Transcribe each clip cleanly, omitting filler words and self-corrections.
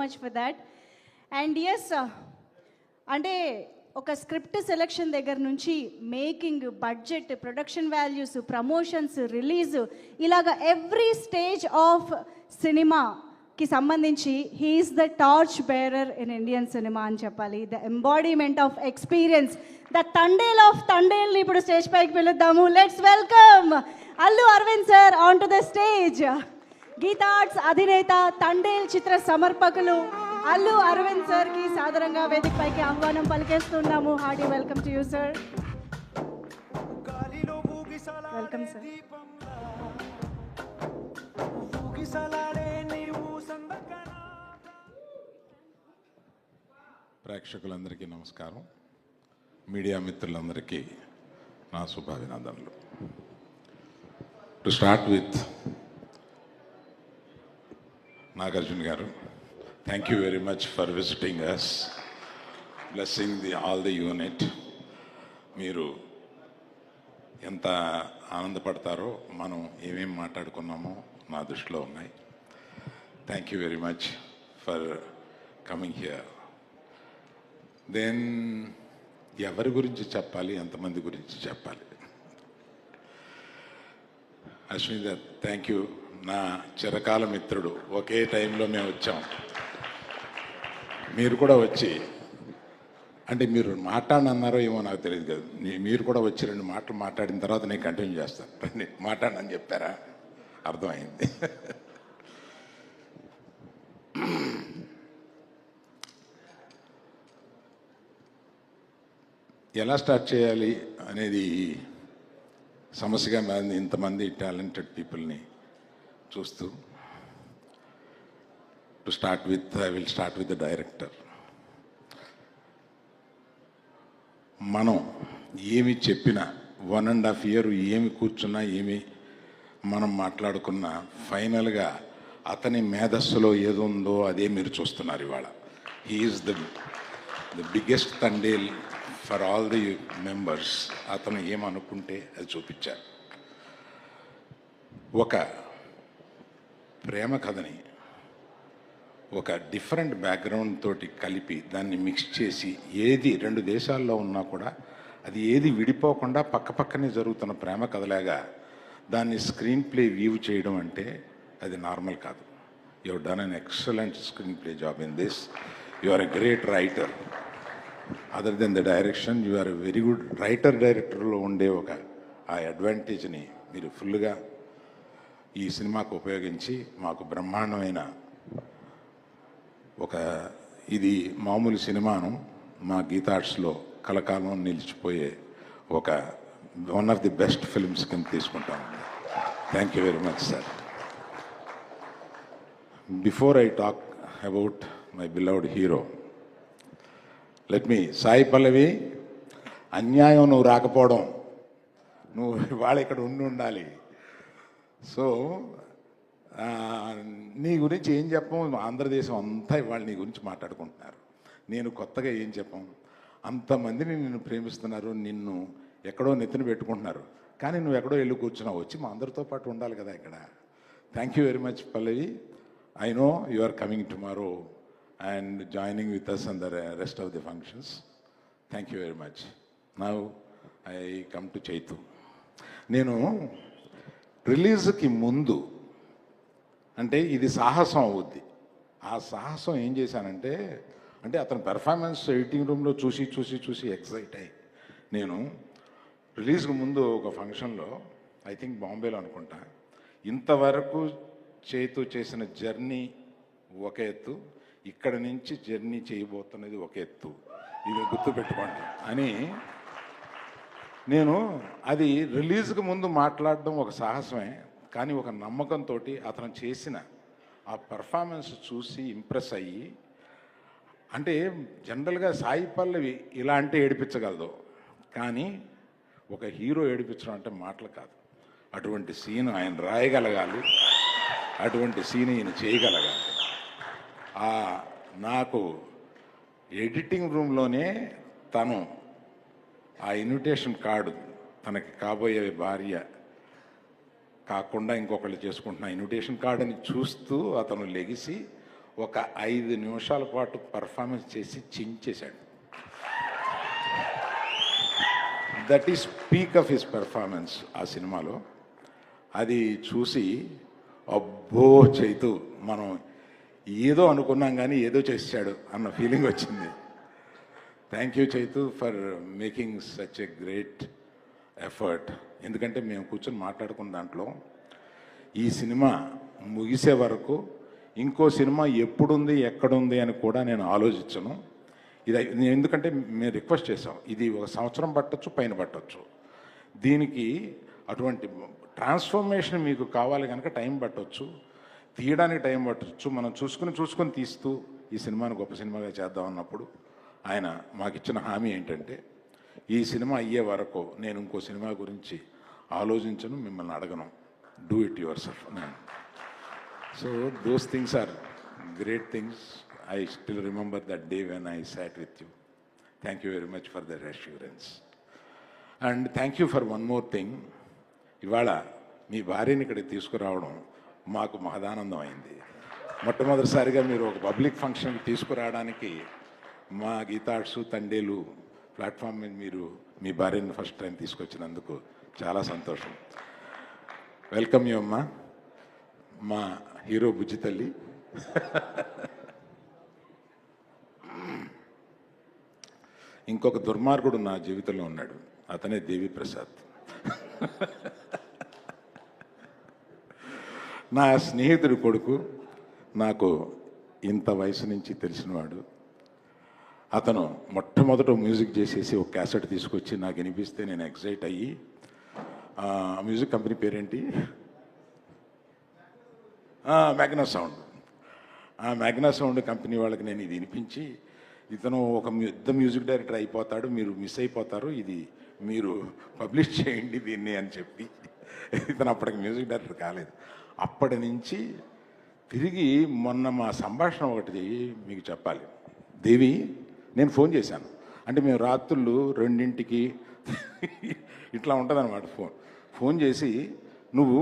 Much for that. And yes, అంటే ఒక script selection దగ్గర నుంచి making, budget, production values, promotions, release, ఇలాగ ఎవ్రీ స్టేజ్ ఆఫ్ సినిమాకి సంబంధించి he's the torch bearer in Indian cinema అని చెప్పాలి. The embodiment of experience, the Thandel of తండేల్ని ఇప్పుడు స్టేజ్ పైకి పిలుద్దాము. Let's welcome Allu Aravind sir on to the stage. Geetha Arts అధినేత, తండేల్ చిత్ర సమర్పకులు అల్లు అరవింద్ సార్ కి సాదరంగా వేదిక పైకి ఆహ్వానం పలికేస్తున్నాము. Hearty welcome to you sir. Welcome sir. ప్రేక్షకులందరికీ నమస్కారం. మీడియా మిత్రులందరికీ నా శుభాభినందనలు. To start with Nagarjuna garu, thank you very much for visiting us, blessing all the unit. మీరు ఎంత ఆనందపడతారో మనం ఏమేమి మాట్లాడుకున్నామో నా దృష్టిలో ఉన్నాయి. Thank you very much for coming here. Then ఎవరి గురించి చెప్పాలి, ఎంతమంది గురించి చెప్పాలి? అశ్విని గారు, థ్యాంక్ యూ. నా చిరకాల మిత్రుడు, ఒకే టైంలో మేము వచ్చాం. మీరు కూడా వచ్చి, అంటే మీరు మాట్లాడనన్నారో ఏమో నాకు తెలియదు కదా, మీరు కూడా వచ్చి 2 మాటలు మాట్లాడిన తర్వాత నేను కంటిన్యూ చేస్తాను. మాట్లాడనని చెప్పారా? అర్థమైంది. ఎలా స్టార్ట్ చేయాలి అనేది సమస్యగా మారింది ఇంతమంది టాలెంటెడ్ పీపుల్ని చూస్తూ. To start with, I will start with the director. మనం ఏమి చెప్పినా, 1.5 year ఏమి కూర్చున్నా, ఏమి మనం మాట్లాడుకున్నా, ఫైనల్గా అతని మేధస్సులో ఏదో ఉందో అదే మీరు చూస్తున్నారు ఇవాళ. He's the biggest Thandel for all the members. అతను ఏమనుకుంటే అది చూపించారు. ఒక ప్రేమ కథని ఒక డిఫరెంట్ బ్యాక్గ్రౌండ్ తోటి కలిపి దాన్ని మిక్స్ చేసి, ఏది 2 దేశాల్లో ఉన్నా కూడా అది ఏది విడిపోకుండా పక్కపక్కనే జరుగుతున్న ప్రేమ కథలాగా దాన్ని స్క్రీన్ ప్లే వ్యూ చేయడం అంటే అది నార్మల్ కాదు. You have done an excellent screen play job in this. You are a great writer. Other than the direction, you are a very good writer. డైరెక్టర్లో ఉండే ఆ అడ్వాంటేజ్ని మీరు ఫుల్గా ఈ సినిమాకు ఉపయోగించి మాకు బ్రహ్మాండమైన ఇది మామూలు సినిమాను మా గీతా ఆర్ట్స్లో కలకాలం నిలిచిపోయే one of the best films కింద తీసుకుంటాం. Thank you very much sir. Before I talk about my beloved hero, let me, Sai Pallavi, అన్యాయం నువ్వు రాకపోవడం, నువ్వు ఇవాళ ఇక్కడ ఉండాలి. సో నీ గురించి ఏం చెప్పం, ఆంధ్రదేశం అంతా ఇవాళ నీ గురించి మాట్లాడుకుంటున్నారు. నేను కొత్తగా ఏం చెప్పం, అంతమందిని నిన్ను ప్రేమిస్తున్నారు, నిన్ను ఎక్కడో నెత్తిన పెట్టుకుంటున్నారు, కానీ నువ్వు ఎక్కడో వెళ్ళి కూర్చున్నావు. వచ్చి మా అందరితో పాటు ఉండాలి కదా ఇక్కడ. Thank you very much Pallavi. I know you are coming tomorrow and joining with us on the rest of the functions. Thank you very much. Now I come to Chaitu. నేను రిలీజ్కి ముందు, అంటే ఇది సాహసం అవుద్ది, ఆ సాహసం ఏం చేశానంటే, అంటే అతని పెర్ఫార్మెన్స్ ఎడిటింగ్ రూమ్లో చూసి ఎక్సైట్ అయ్యి, నేను రిలీజ్కి ముందు ఒక ఫంక్షన్లో, ఐ థింక్ బాంబేలో అనుకుంటా, ఇంతవరకు చైతు చేసిన జర్నీ ఒక ఎత్తు, ఇక్కడ నుంచి జర్నీ చేయబోతున్నది ఒక ఎత్తు, ఇది గుర్తుపెట్టుకోండి అని నేను, అది రిలీజ్కి ముందు మాట్లాడడం ఒక సాహసమే, కానీ ఒక నమ్మకంతో అతను చేసిన ఆ పెర్ఫార్మెన్స్ చూసి ఇంప్రెస్ అయ్యి, అంటే జనరల్గా సాయి పల్లవి ఇలా అంటే ఏడిపించగలదు, కానీ ఒక హీరో ఏడిపించడం అంటే మాటలు కాదు. అటువంటి సీన్ ఆయన రాయగలగాలి, అటువంటి సీన్ ఈయన చేయగలగాలి. నాకు ఎడిటింగ్ రూమ్లోనే తను ఆ ఇన్విటేషన్ కార్డు, తనకి కాబోయే భార్య కాకుండా ఇంకొకళ్ళు చేసుకుంటున్న ఇన్విటేషన్ కార్డుని చూస్తూ అతను లెగిసి ఒక 5 నిమిషాల పాటు పర్ఫార్మెన్స్ చేసి చించేశాడు. That is peak of his performance ఆ సినిమాలో. అది చూసి అబ్బో చైతు మనం ఏదో అనుకున్నాం కానీ ఏదో చేశాడు అన్న ఫీలింగ్ వచ్చింది. Thank you Chaitu for making such a great effort. ఎందుకంటే మేము కూర్చొని మాట్లాడుకున్న దాంట్లో ఈ సినిమా ముగిసే వరకు ఇంకో సినిమా ఎప్పుడుంది ఎక్కడుంది అని కూడా నేను ఆలోచించను. ఎందుకంటే మేము రిక్వెస్ట్ చేసాం, ఇది 1 సంవత్సరం పట్టొచ్చు, పైన పట్టొచ్చు. దీనికి అటువంటి ట్రాన్స్ఫర్మేషన్ మీకు కావాలి కనుక టైం పట్టొచ్చు, తీయడానికి టైం పట్టొచ్చు. మనం చూసుకుని తీస్తూ ఈ సినిమాని గొప్ప సినిమాగా చేద్దాం అన్నప్పుడు ఆయన మాకు ఇచ్చిన హామీ ఏంటంటే, ఈ సినిమా అయ్యే వరకు నేను ఇంకో సినిమా గురించి ఆలోచించను, మిమ్మల్ని అడగను, do it yourself. So those things are great things. I still remember that day when I sat with you. Thank you very much for that assurance. And thank you for one more thing. ఇవాళ మీ భార్యని ఇక్కడికి తీసుకురావడం మాకు మహదానందం అయింది. మొట్టమొదటిసారిగా మీరు ఒక public ఫంక్షన్కి తీసుకురావడానికి మా గీతాడ్సు తండేలు ప్లాట్ఫామ్ మీద మీరు మీ భార్యని ఫస్ట్ టైం తీసుకొచ్చినందుకు చాలా సంతోషం. వెల్కమ్ యూ అమ్మా, మా హీరో బుజ్జి తల్లి. ఇంకొక దుర్మార్గుడు నా జీవితంలో ఉన్నాడు, అతనే దేవి ప్రసాద్. నా స్నేహితుడి కొడుకు, నాకు ఇంత వయసు నుంచి తెలిసినవాడు. అతను మొట్టమొదట మ్యూజిక్ చేసేసి ఒక క్యాసెట్ తీసుకొచ్చి నాకు వినిపిస్తే నేను ఎక్సైట్ అయ్యి, మ్యూజిక్ కంపెనీ పేరేంటి, మ్యాగ్నా సౌండ్. ఆ మ్యాగ్నా సౌండ్ కంపెనీ వాళ్ళకి నేను ఇది వినిపించి, ఇతను ఒక పెద్ద మ్యూజిక్ డైరెక్టర్ అయిపోతాడు, మీరు మిస్ అయిపోతారు, ఇది మీరు పబ్లిష్ చేయండి దీన్ని అని చెప్పి, ఇతను అప్పటికి మ్యూజిక్ డైరెక్టర్ కాలేదు. అప్పటి నుంచి తిరిగి మొన్న మా సంభాషణ ఒకటి మీకు చెప్పాలి. దేవి, నేను ఫోన్ చేశాను, అంటే మేము రాత్రులు 2ంటికి ఇట్లా ఉంటుందన్నమాట. ఫోన్ చేసి, నువ్వు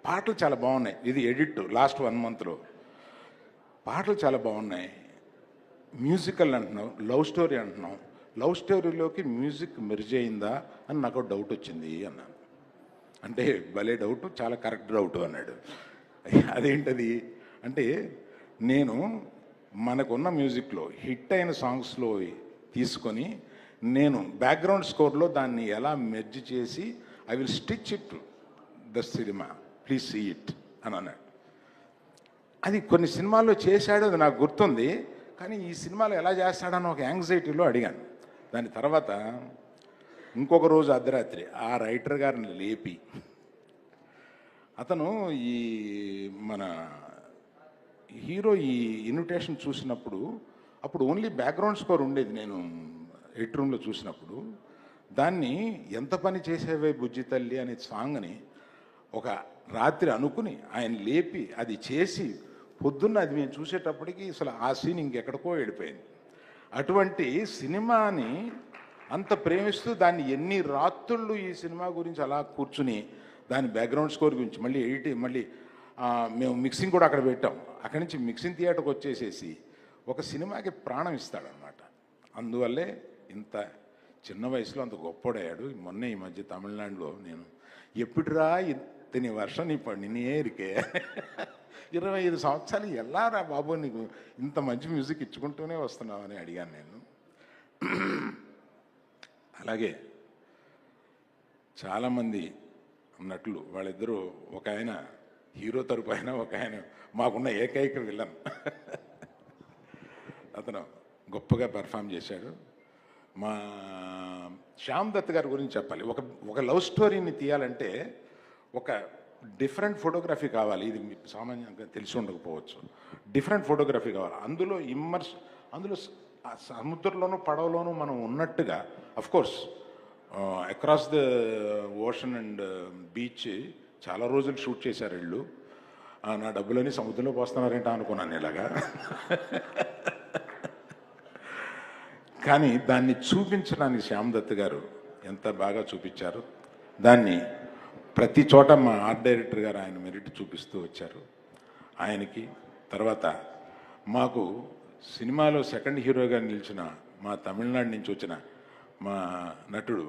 పాటలు చాలా బాగున్నాయి, ఇది ఎడిట్ లాస్ట్ 1 మంత్లో, పాటలు చాలా బాగున్నాయి, మ్యూజికల్ అంటున్నావు, లవ్ స్టోరీ అంటున్నావు, లవ్ స్టోరీలోకి మ్యూజిక్ మెర్జ్ అయిందా అని నాకు డౌట్ వచ్చింది అన్నాను. అంటే భలే డౌట్, చాలా కరెక్ట్ డౌట్ అన్నాడు. అదేంటది అంటే, నేను మనకున్న మ్యూజిక్లో హిట్ అయిన సాంగ్స్లో తీసుకొని నేను బ్యాక్గ్రౌండ్ స్కోర్లో దాన్ని ఎలా మెర్జ్ చేసి I will stitch it the cinema, please see it అని అన్నాడు. అది కొన్ని సినిమాల్లో చేశాడు, అది నాకు గుర్తుంది, కానీ ఈ సినిమాలో ఎలా చేస్తాడని ఒక యాంగ్జైటీలో అడిగాను. దాని తర్వాత ఇంకొక రోజు అర్ధరాత్రి ఆ రైటర్ గారిని లేపి, అతను ఈ మన హీరో ఈ ఇన్విటేషన్ చూసినప్పుడు, అప్పుడు ఓన్లీ బ్యాక్గ్రౌండ్ స్కోర్ ఉండేది, నేను ఎడిట్ రూమ్లో చూసినప్పుడు, దాన్ని ఎంత పని చేసేవే బుజ్జి తల్లి అనే సాంగ్ని ఒక రాత్రి అనుకుని ఆయన లేపి అది చేసి, పొద్దున్న అది మేము చూసేటప్పటికి అసలు ఆ సీన్ ఇంకెక్కడికో వెళ్ళిపోయింది. అటువంటి సినిమాని అంత ప్రేమిస్తూ దాన్ని ఎన్ని రాత్రుళ్ళు ఈ సినిమా గురించి అలా కూర్చుని దాని బ్యాక్గ్రౌండ్ స్కోర్ గురించి మళ్ళీ మళ్ళీ మేము మిక్సింగ్ కూడా అక్కడ పెట్టాం. అక్కడి నుంచి మిక్సింగ్ థియేటర్కి వచ్చేసేసి ఒక సినిమాకి ప్రాణం ఇస్తాడనమాట. అందువల్లే ఇంత చిన్న వయసులో అంత గొప్పడయ్యాడు. మొన్న ఈ మధ్య తమిళనాడులో నేను, ఎప్పుడురా ఇతని వర్షం నిన్నే ఇరికే 25 సంవత్సరాలు ఎలా రా బాబు నీకు ఇంత మంచి మ్యూజిక్ ఇచ్చుకుంటూనే వస్తున్నావు అని అడిగాను నేను. అలాగే చాలామంది అన్నట్లు వాళ్ళిద్దరూ, ఒక ఆయన హీరో తరపు అయినా, ఒక ఆయన మాకున్న ఏకైక విలన్. అతను గొప్పగా పెర్ఫామ్ చేశాడు. మా శ్యామ్ దత్ గారి గురించి చెప్పాలి. ఒక లవ్ స్టోరీని తీయాలంటే ఒక డిఫరెంట్ ఫోటోగ్రఫీ కావాలి. ఇది మీకు సామాన్యంగా తెలిసి ఉండకపోవచ్చు. డిఫరెంట్ ఫోటోగ్రఫీ కావాలి. అందులో అందులో సముద్రంలోనూ పడవలోనూ మనం ఉన్నట్టుగా, of course across the ocean and beach చాలా రోజులు షూట్ చేశారు వీళ్ళు. నా డబ్బులని సముద్రంలో పోస్తున్నారేంటా అనుకున్నాను ఇలాగా. కానీ దాన్ని చూపించడానికి శ్యామ్ దత్ గారు ఎంత బాగా చూపించారు. దాన్ని ప్రతి చోట మా ఆర్ట్ డైరెక్టర్ గారు ఆయన మెరిట్ చూపిస్తూ వచ్చారు. ఆయనకి తర్వాత మాకు సినిమాలో సెకండ్ హీరోగా నిలిచిన మా తమిళనాడు నుంచి వచ్చిన మా నటుడు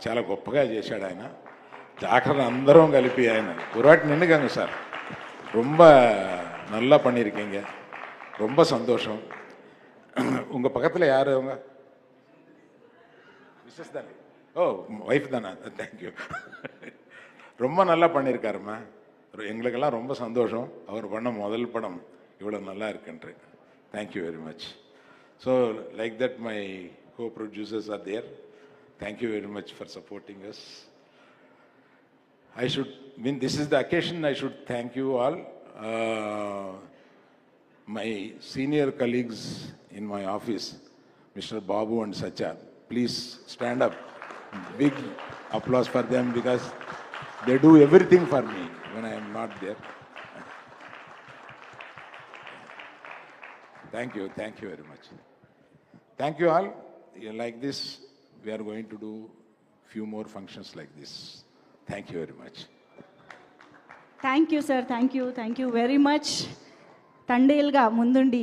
చాలా గొప్పగా చేశాడు ఆయన. ఆఖరణ అందరం కలిపి ఆయన పురాటి నిండుగాங்க సార్, ரொம்ப நல்லா பண்ணியிருக்கீங்க, ரொம்ப சந்தோஷம். உங்கள் பக்கத்தில் யார் அவங்க? மிஸ்ஸஸ் தானே? ஓ ஒய்ஃப் தானா? தேங்க்யூ. ரொம்ப நல்லா பண்ணியிருக்காருமா. எங்களுக்கெல்லாம் ரொம்ப சந்தோஷம். அவர் பண்ண முதல் படம் இவ்வளோ நல்லா இருக்குன்று. Thank you very much. So like that my co producers are there. Thank you very much for supporting us. I should, this is the occasion, I should thank you all. My senior colleagues in my office, Mr. Babu and Sacha, please stand up. Big applause for them because they do everything for me when I am not there. Thank you very much. Thank you all. Like this, we are going to do few more functions like this. Thank you very much. Thank you sir, thank you very much. తండేల్గా ముందుండి